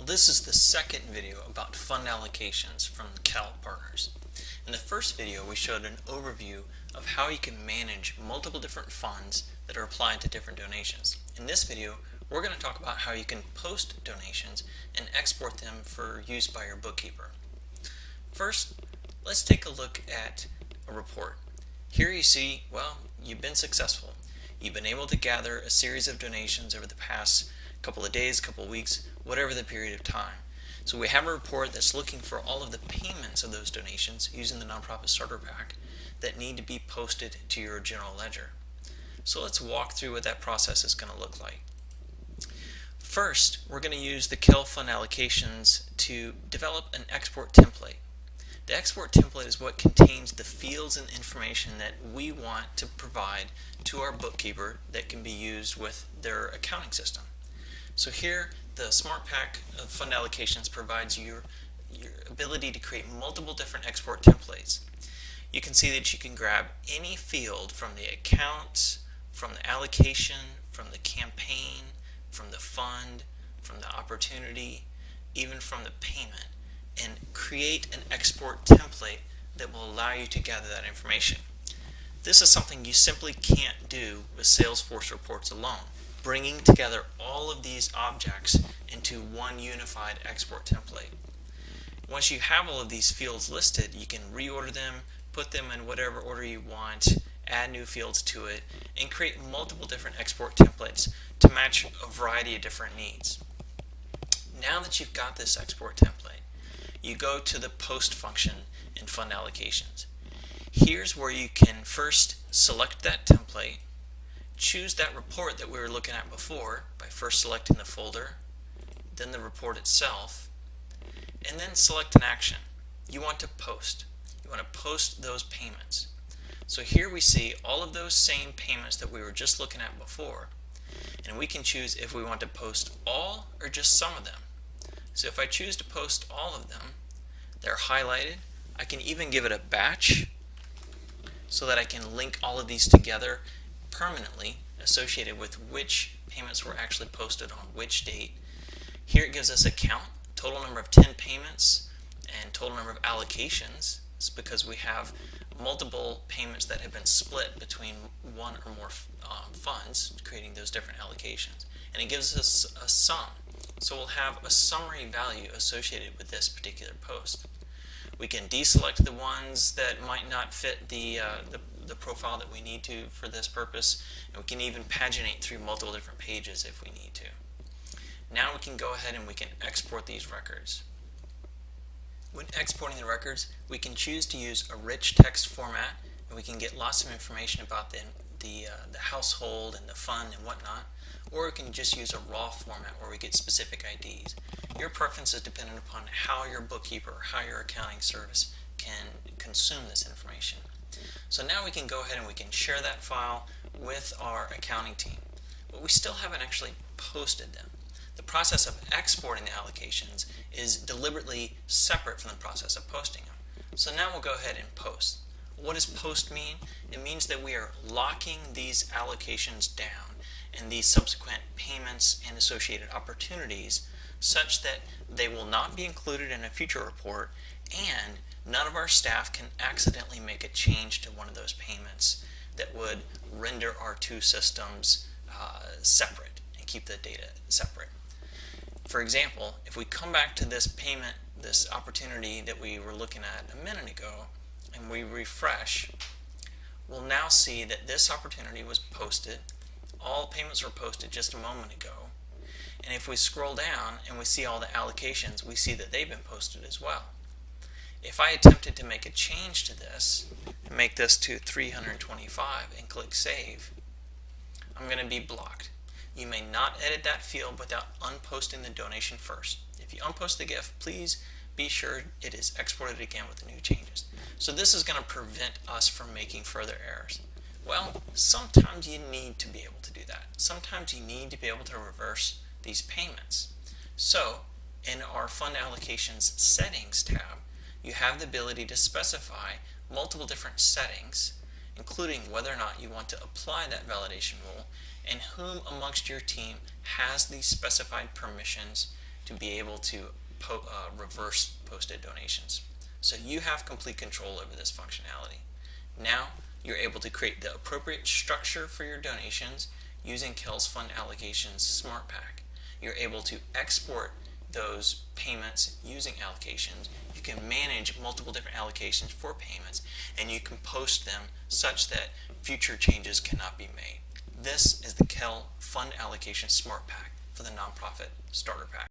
This is the second video about fund allocations from KELL partners. In the first video, we showed an overview of how you can manage multiple different funds that are applied to different donations. In this video, we're going to talk about how you can post donations and export them for use by your bookkeeper. First, let's take a look at a report. Here you see, well, you've been successful. You've been able to gather a series of donations over the past couple of days, couple of weeks, whatever the period of time. So we have a report that's looking for all of the payments of those donations using the Nonprofit Starter Pack that need to be posted to your general ledger. So let's walk through what that process is going to look like. First, we're going to use the KELL fund allocations to develop an export template. The export template is what contains the fields and information that we want to provide to our bookkeeper that can be used with their accounting system. So here, the Smart Pack of fund allocations provides your ability to create multiple different export templates. You can see that you can grab any field from the account, from the allocation, from the campaign, from the fund, from the opportunity, even from the payment, and create an export template that will allow you to gather that information. This is something you simply can't do with Salesforce reports alone. Bringing together all of these objects into one unified export template. Once you have all of these fields listed, you can reorder them, put them in whatever order you want, add new fields to it, and create multiple different export templates to match a variety of different needs. Now that you've got this export template, you go to the post function in fund allocations. Here's where you can first select that template, choose that report that we were looking at before by first selecting the folder, then the report itself, and then select an action. You want to post. You want to post those payments. So here we see all of those same payments that we were just looking at before, and we can choose if we want to post all or just some of them. So if I choose to post all of them, they're highlighted. I can even give it a batch so that I can link all of these together permanently associated with which payments were actually posted on which date. Here it gives us a count, total number of 10 payments and total number of allocations. It's because we have multiple payments that have been split between one or more funds, creating those different allocations. And it gives us a sum. So we'll have a summary value associated with this particular post. We can deselect the ones that might not fit the profile that we need to for this purpose, and we can even paginate through multiple different pages if we need to. Now we can go ahead and we can export these records. When exporting the records, we can choose to use a rich text format, and we can get lots of information about the household and the fund and whatnot, or we can just use a raw format where we get specific IDs. Your preference is dependent upon how your bookkeeper or how your accounting service can consume this information. So now we can go ahead and we can share that file with our accounting team, but we still haven't actually posted them. The process of exporting the allocations is deliberately separate from the process of posting them. So now we'll go ahead and post. What does post mean? It means that we are locking these allocations down and these subsequent payments and associated opportunities such that they will not be included in a future report, and none of our staff can accidentally make a change to one of those payments that would render our two systems separate and keep the data separate. For example, if we come back to this payment, this opportunity that we were looking at a minute ago, and we refresh, we'll now see that this opportunity was posted. All payments were posted just a moment ago. And if we scroll down and we see all the allocations, we see that they've been posted as well. If I attempted to make a change to this, and make this to 325 and click Save, I'm going to be blocked. You may not edit that field without unposting the donation first. If you unpost the gift, please be sure it is exported again with the new changes. So this is going to prevent us from making further errors. Well, sometimes you need to be able to do that. Sometimes you need to be able to reverse these payments. So in our Fund Allocations Settings tab, you have the ability to specify multiple different settings, including whether or not you want to apply that validation rule and whom amongst your team has these specified permissions to be able to reverse posted donations. So you have complete control over this functionality. Now you're able to create the appropriate structure for your donations using KELL's Fund Allocations Smart Pack. You're able to export those payments using allocations. You can manage multiple different allocations for payments, and you can post them such that future changes cannot be made. This is the KELL Fund Allocation Smart Pack for the Nonprofit Starter Pack.